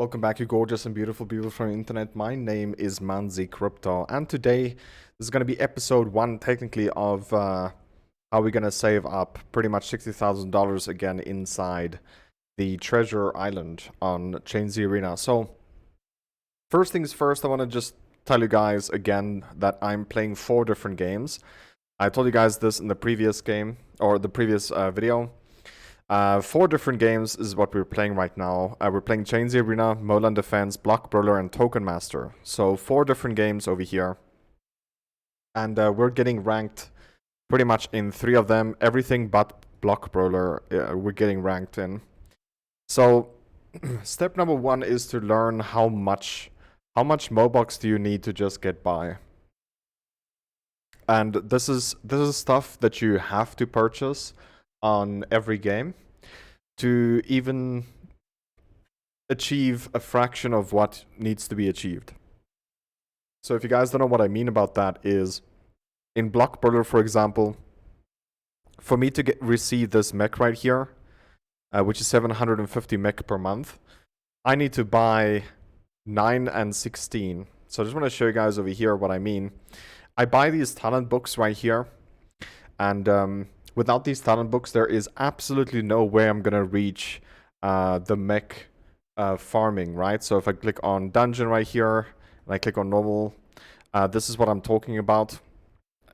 Welcome back, you gorgeous and beautiful people from the internet. My name is Manzi Crypto, and today this is going to be episode 1, technically, of how we're going to save up pretty much $60,000 again inside the Treasure Island on ChainZ Arena. So, first things first, I want to just tell you guys again that I'm playing 4 different games. I told you guys this in the previous game, or the previous video. 4 different games is what we're playing right now. We're playing ChainZ Arena, Molan Defense, Block Brawler, and Token Master. So 4 different games over here. And we're getting ranked pretty much in 3 of them. Everything but Block Brawler we're getting ranked in. So step number 1 is to learn how much MOBOX do you need to just get by. And this is stuff that you have to purchase on every game to even achieve a fraction of what needs to be achieved. So if you guys don't know what I mean about that is, in Block Brawler, for example, for me to receive this mech right here, which is 750 mech per month, I need to buy 9 and 16. So I just want to show you guys over here what I mean. I buy these talent books right here, and without these talent books, there is absolutely no way I'm going to reach the mech farming, right? So if I click on dungeon right here, and I click on normal, this is what I'm talking about.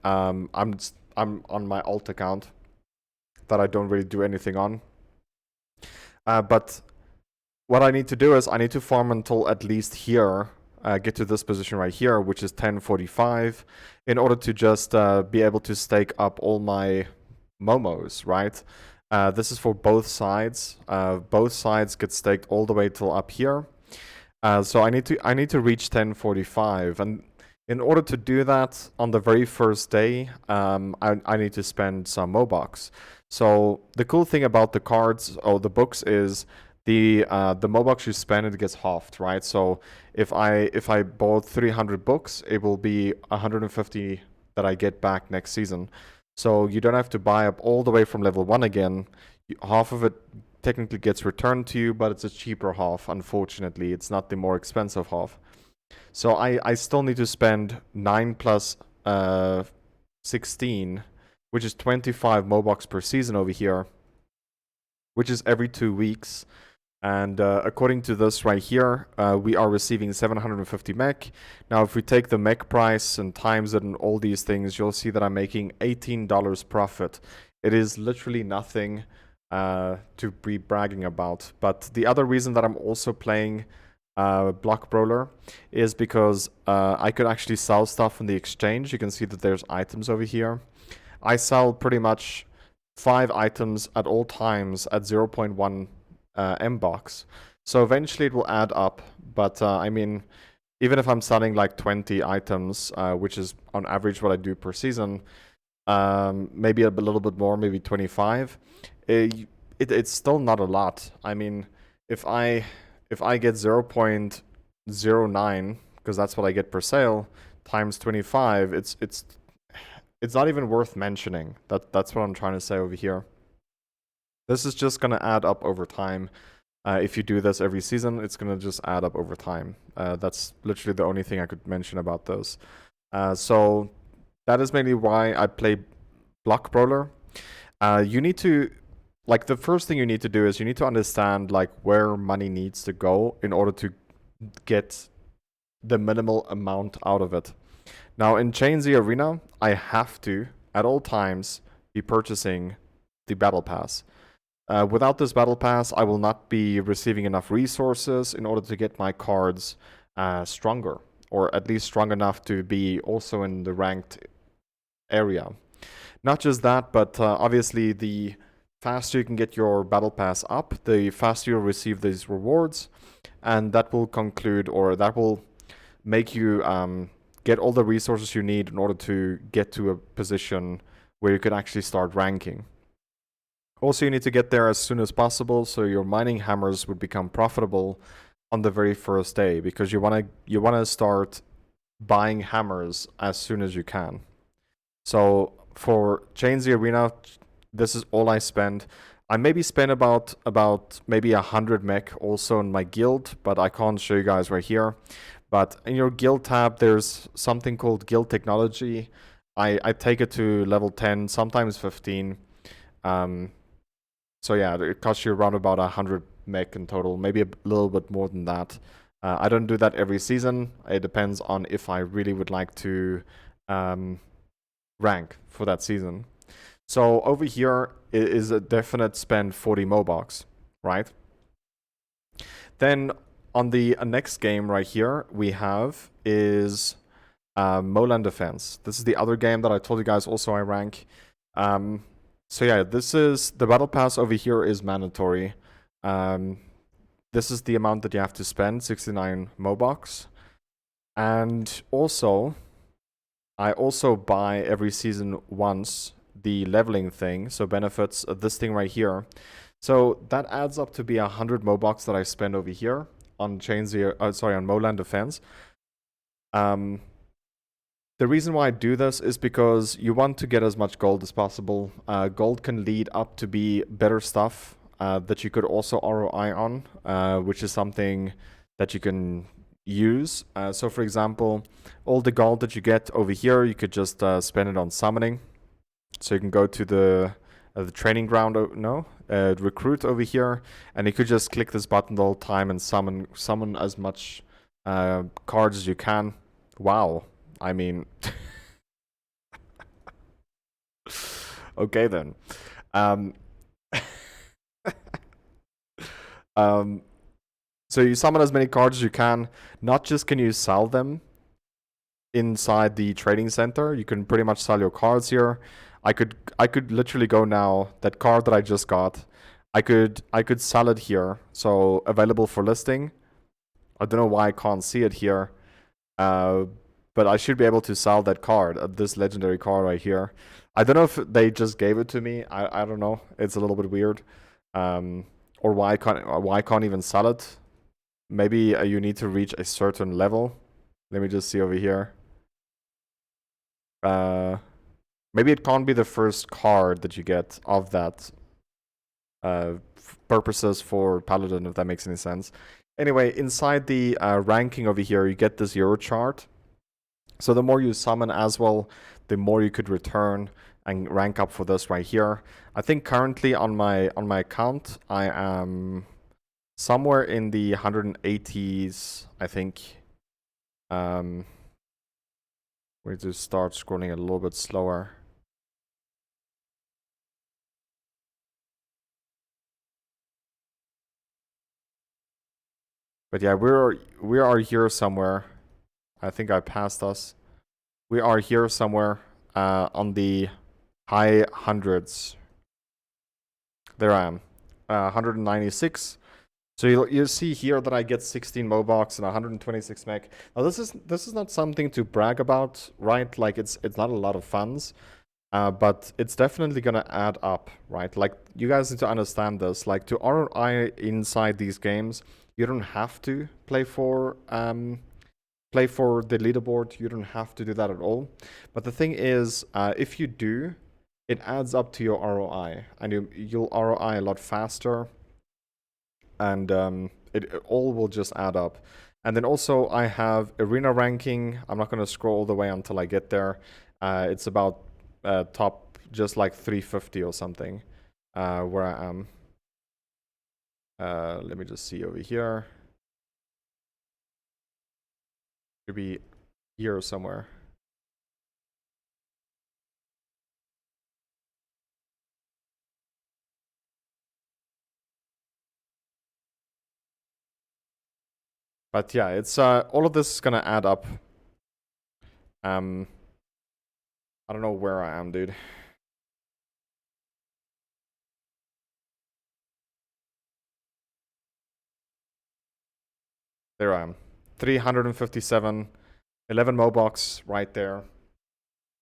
I'm on my alt account that I don't really do anything on. But what I need to do is I need to farm until at least here, get to this position right here, which is 1045, in order to just be able to stake up all my momos, right? This is for both sides. Both sides get staked all the way till up here. So I need to reach 1045, and in order to do that on the very first day, I need to spend some MOBOX. So the cool thing about the cards or the books is the MOBOX you spend, it gets halved, right? So if I bought 300 books, it will be 150 that I get back next season. So you don't have to buy up all the way from level 1 again. Half of it technically gets returned to you, but it's a cheaper half, unfortunately. It's not the more expensive half. So I still need to spend 9 plus 16, which is 25 MOBOX per season over here, which is every 2 weeks. And according to this right here, we are receiving 750 mech. Now, if we take the mech price and times it and all these things, you'll see that I'm making $18 profit. It is literally nothing to be bragging about. But the other reason that I'm also playing Block Brawler is because I could actually sell stuff on the exchange. You can see that there's items over here. I sell pretty much 5 items at all times at 0.1 MBOX. So eventually it will add up, but I mean, even if I'm selling like 20 items, which is on average what I do per season, maybe a little bit more, maybe 25, it's still not a lot. I mean, if I get 0.09, because that's what I get per sale, times 25, it's not even worth mentioning. That's what I'm trying to say over here. This is just going to add up over time. If you do this every season, it's going to just add up over time. That's literally the only thing I could mention about this. So that is mainly why I play Block Brawler. You need to, like, the first thing you need to do is you need to understand, like, where money needs to go in order to get the minimal amount out of it. Now, in ChainZ Arena, I have to, at all times, be purchasing the Battle Pass. Without this Battle Pass, I will not be receiving enough resources in order to get my cards stronger, or at least strong enough to be also in the ranked area. Not just that, but obviously the faster you can get your Battle Pass up, the faster you'll receive these rewards, and that will conclude, or that will make you get all the resources you need in order to get to a position where you can actually start ranking. Also, you need to get there as soon as possible, so your mining hammers would become profitable on the very first day, because you wanna start buying hammers as soon as you can. So for ChainZ Arena, this is all I spend. I maybe spent about maybe 100 mech also in my guild, but I can't show you guys right here. But in your guild tab, there's something called guild technology. I take it to level 10, sometimes 15. So yeah, it costs you around about 100 mech in total, maybe a little bit more than that. I don't do that every season. It depends on if I really would like to rank for that season. So over here is a definite spend 40 MOBOX, right? Then on the next game right here we have is Moland Defense. This is the other game that I told you guys also I rank. So yeah, this is the battle pass over here is mandatory. This is the amount that you have to spend, 69 MOBOX. And also, I also buy every season once the leveling thing, so benefits this thing right here. So that adds up to be 100 MOBOX that I spend over here on on Moland Defense. The reason why I do this is because you want to get as much gold as possible. Gold can lead up to be better stuff that you could also ROI on, which is something that you can use. So for example, all the gold that you get over here, you could just spend it on summoning. So you can go to the training ground, recruit over here, and you could just click this button the whole time and summon as much cards as you can. Wow. I mean, okay then. So you summon as many cards as you can. Not just can you sell them inside the trading center, you can pretty much sell your cards here. I could literally go now, that card that I just got, I could sell it here. So available for listing. I don't know why I can't see it here. But I should be able to sell that card, this legendary card right here. I don't know if they just gave it to me. I don't know. It's a little bit weird. Or why I can't even sell it. Maybe you need to reach a certain level. Let me just see over here. Maybe it can't be the first card that you get of that purposes for Paladin, if that makes any sense. Anyway, inside the ranking over here, you get this Euro chart. So the more you summon as well, the more you could return and rank up for this right here. I think currently on my account, I am somewhere in the 180s, I think. We need to start scrolling a little bit slower. But yeah, we are here somewhere. I think I passed us. We are here somewhere on the high hundreds. There I am, 196. So you see here that I get 16 MOBOX and 126 mech. Now this is not something to brag about, right? Like it's not a lot of funds, but it's definitely gonna add up, right? Like you guys need to understand this. Like to ROI inside these games, you don't have to play for the leaderboard. You don't have to do that at all. But the thing is, if you do, it adds up to your ROI, and you'll ROI a lot faster. And it all will just add up. And then also I have arena ranking. I'm not going to scroll all the way until I get there. It's about top just like 350 or something where I am. Let me just see over here. Should be here somewhere. But yeah, it's all of this is gonna add up. I don't know where I am, dude. There I am. 357, 11 MOBOX right there.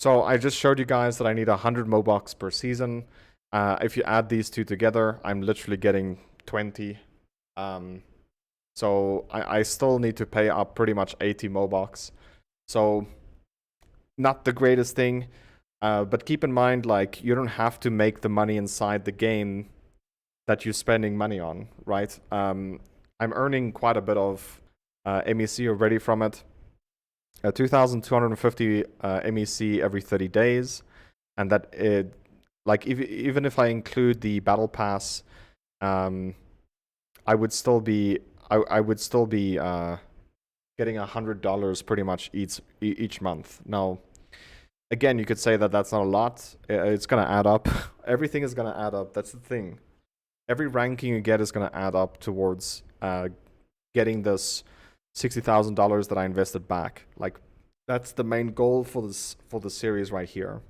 So I just showed you guys that I need 100 MOBOX per season. If you add these two together, I'm literally getting 20. So I still need to pay up pretty much 80 MOBOX. So not the greatest thing. But keep in mind, like, you don't have to make the money inside the game that you're spending money on, right? I'm earning quite a bit of MEC already from it. 2,250 MEC every 30 days, and that it, like, even if I include the battle pass, I would still be getting $100 pretty much each month. Now, again, you could say that that's not a lot. It's gonna add up. Everything is gonna add up. That's the thing. Every ranking you get is gonna add up towards getting this $60,000 that I invested back. Like, that's the main goal for the series right here.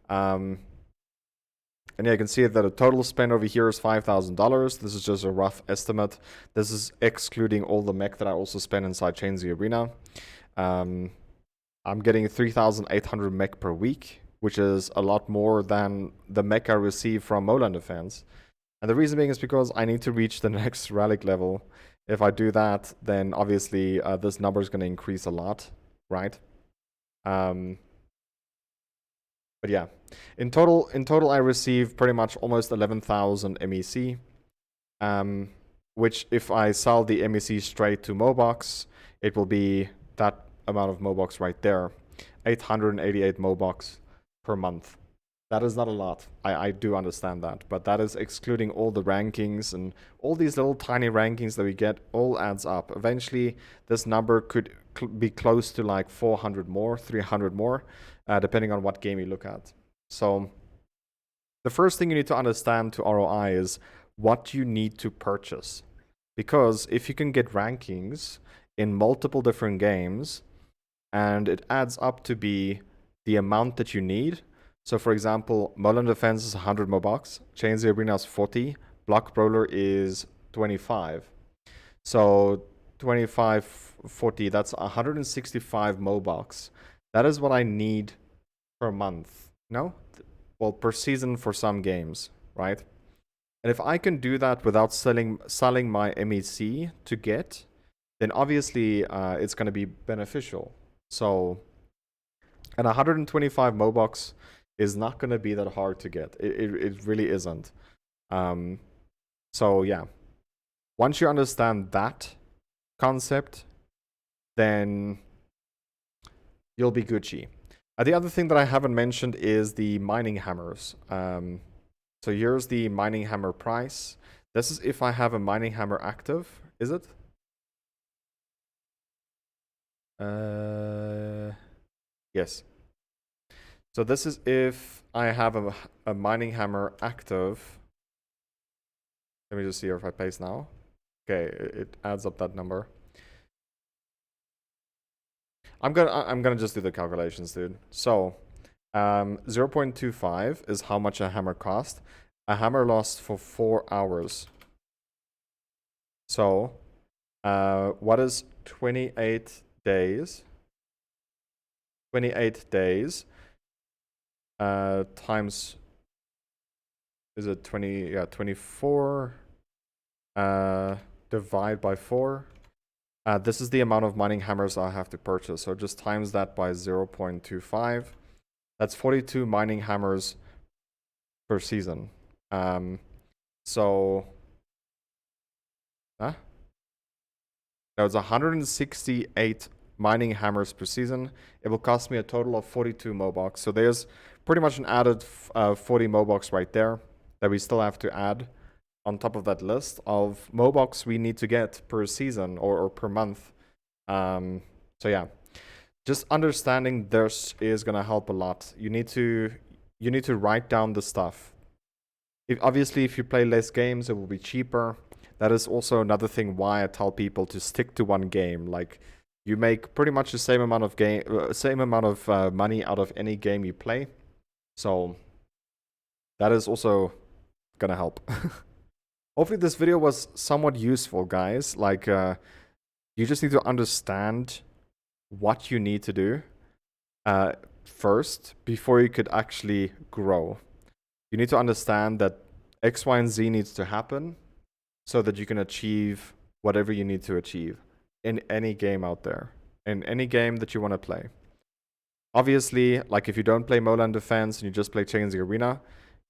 And yeah, you can see that the total spend over here is $5,000. This is just a rough estimate. This is excluding all the mech that I also spend inside Chains the Arena. I'm getting 3,800 mech per week, which is a lot more than the mech I receive from Moland Defense. And the reason being is because I need to reach the next relic level. If I do that, then obviously this number is going to increase a lot, right? But yeah, in total, I receive pretty much almost 11,000 MEC, which if I sell the MEC straight to MOBOX, it will be that amount of MOBOX right there, 888 MOBOX per month. That is not a lot. I do understand that, but that is excluding all the rankings, and all these little tiny rankings that we get all adds up. Eventually, this number could be close to like 400 more, 300 more, depending on what game you look at. So the first thing you need to understand to ROI is what you need to purchase. Because if you can get rankings in multiple different games, and it adds up to be the amount that you need. So for example, Moland Defense is 100 MOBOX, Chains the Arena is 40, Block Brawler is 25. So 25, 40, that's 165 MOBOX. That is what I need per month. No? Well, per season for some games, right? And if I can do that without selling my MEC to get, then obviously it's going to be beneficial. So, and 125 MOBOX is not going to be that hard to get. It really isn't. So yeah, once you understand that concept, then you'll be Gucci. The other thing that I haven't mentioned is the mining hammers. So here's the mining hammer price. This is if I have a mining hammer active, is it? Yes. So this is if I have a mining hammer active. Let me just see if I paste now. Okay, it adds up that number. I'm gonna just do the calculations, dude. So 0.25 is how much a hammer cost. A hammer lasts for 4 hours. So what is 28 days? 28 days times, is it 20? Yeah, 24 divide by 4. This is the amount of mining hammers I have to purchase. So just times that by 0.25. That's 42 mining hammers per season. So no, it's 168 mining hammers per season. It will cost me a total of 42 MOBOX. So there's pretty much an added 40 MOBOX right there that we still have to add on top of that list of MOBOX we need to get per season or per month. So yeah, just understanding this is gonna help a lot. You need to write down the stuff. Obviously, if you play less games, it will be cheaper. That is also another thing why I tell people to stick to one game. Like, you make pretty much the same amount of money out of any game you play. So that is also gonna help. Hopefully this video was somewhat useful, guys. Like, you just need to understand what you need to do first before you could actually grow. You need to understand that X, Y, and Z needs to happen so that you can achieve whatever you need to achieve in any game out there, in any game that you want to play. Obviously, like if you don't play Moland Defense and you just play Chains the Arena,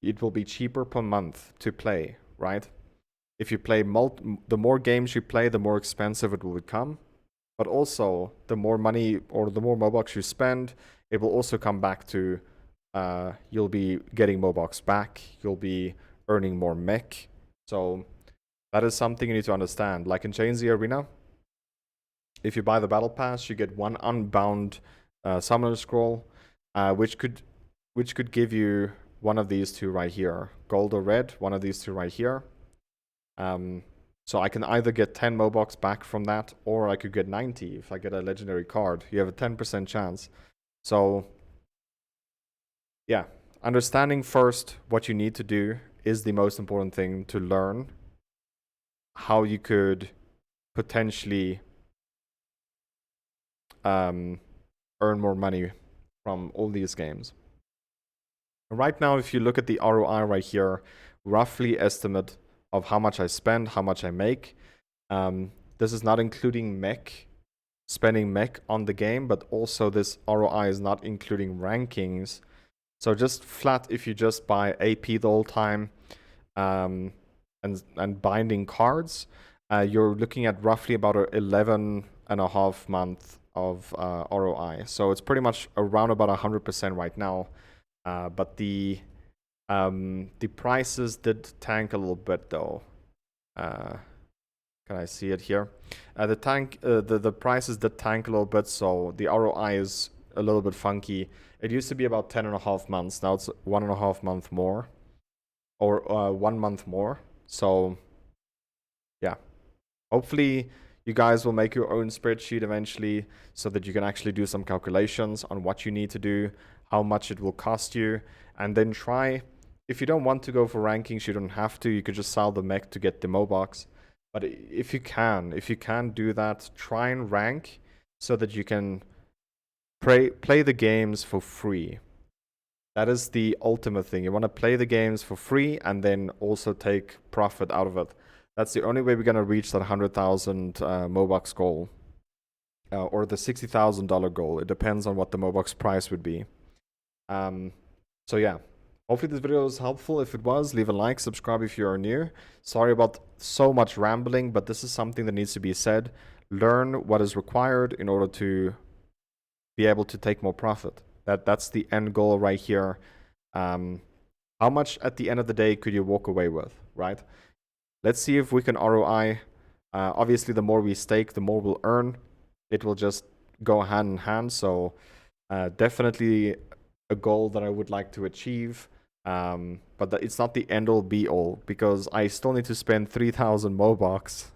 it will be cheaper per month to play, right? If you play the more games you play, the more expensive it will become. But also, the more money or the more MOBOX you spend, it will also come back to you'll be getting MOBOX back. You'll be earning more mech. So that is something you need to understand. Like in Chain Z Arena, if you buy the Battle Pass, you get one unbound Summoner Scroll, which could give you one of these two right here. Gold or red, one of these two right here. So I can either get 10 MOBOX back from that, or I could get 90 if I get a legendary card. You have a 10% chance. So yeah, understanding first what you need to do is the most important thing to learn how you could potentially earn more money from all these games. Right now, if you look at the ROI right here, roughly estimate of how much I spend, how much I make. This is not including mech, spending mech on the game, but also this ROI is not including rankings. So just flat, if you just buy AP the whole time and binding cards, you're looking at roughly about 11.5 months of ROI. So it's pretty much around about 100% right now. But the prices did tank a little bit though. Can I see it here? The prices did tank a little bit, so the ROI is a little bit funky. It used to be about 10.5 months. Now it's 1.5 month more, or 1 month more. So yeah, hopefully you guys will make your own spreadsheet eventually, so that you can actually do some calculations on what you need to do, how much it will cost you, and then try. If you don't want to go for rankings, you don't have to. You could just sell the mech to get the MOBOX. But if you can do that, try and rank so that you can play the games for free. That is the ultimate thing. You want to play the games for free and then also take profit out of it. That's the only way we're going to reach that 100,000 MOBOX goal. Or the $60,000 goal. It depends on what the MOBOX price would be. So yeah. Hopefully this video was helpful. If it was, leave a like, subscribe if you are new. Sorry about so much rambling, but this is something that needs to be said. Learn what is required in order to be able to take more profit. That's the end goal right here. How much at the end of the day could you walk away with, right? Let's see if we can ROI. Obviously, the more we stake, the more we'll earn. It will just go hand in hand. So definitely a goal that I would like to achieve. But it's not the end all be all, because I still need to spend 3,000 MOBOX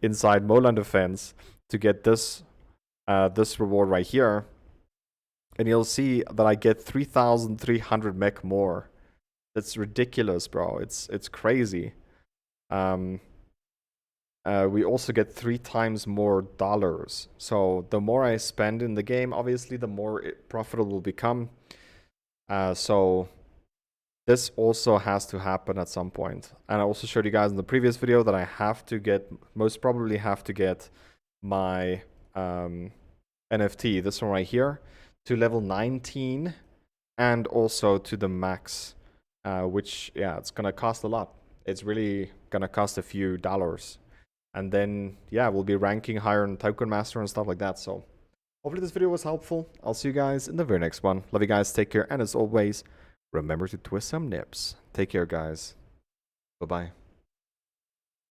inside Moland Defense to get this reward right here. And you'll see that I get 3,300 mech more. That's ridiculous, bro. It's crazy. We also get 3 times more dollars. So the more I spend in the game, obviously, the more profitable it will become. So this also has to happen at some point. And I also showed you guys in the previous video that I have to get, most probably have to get my NFT, this one right here, to level 19 and also to the max, which, yeah, it's going to cost a lot. It's really going to cost a few dollars. And then, yeah, we'll be ranking higher in Token Master and stuff like that. So hopefully this video was helpful. I'll see you guys in the very next one. Love you guys. Take care. And as always, remember to twist some nips. Take care, guys. Bye-bye.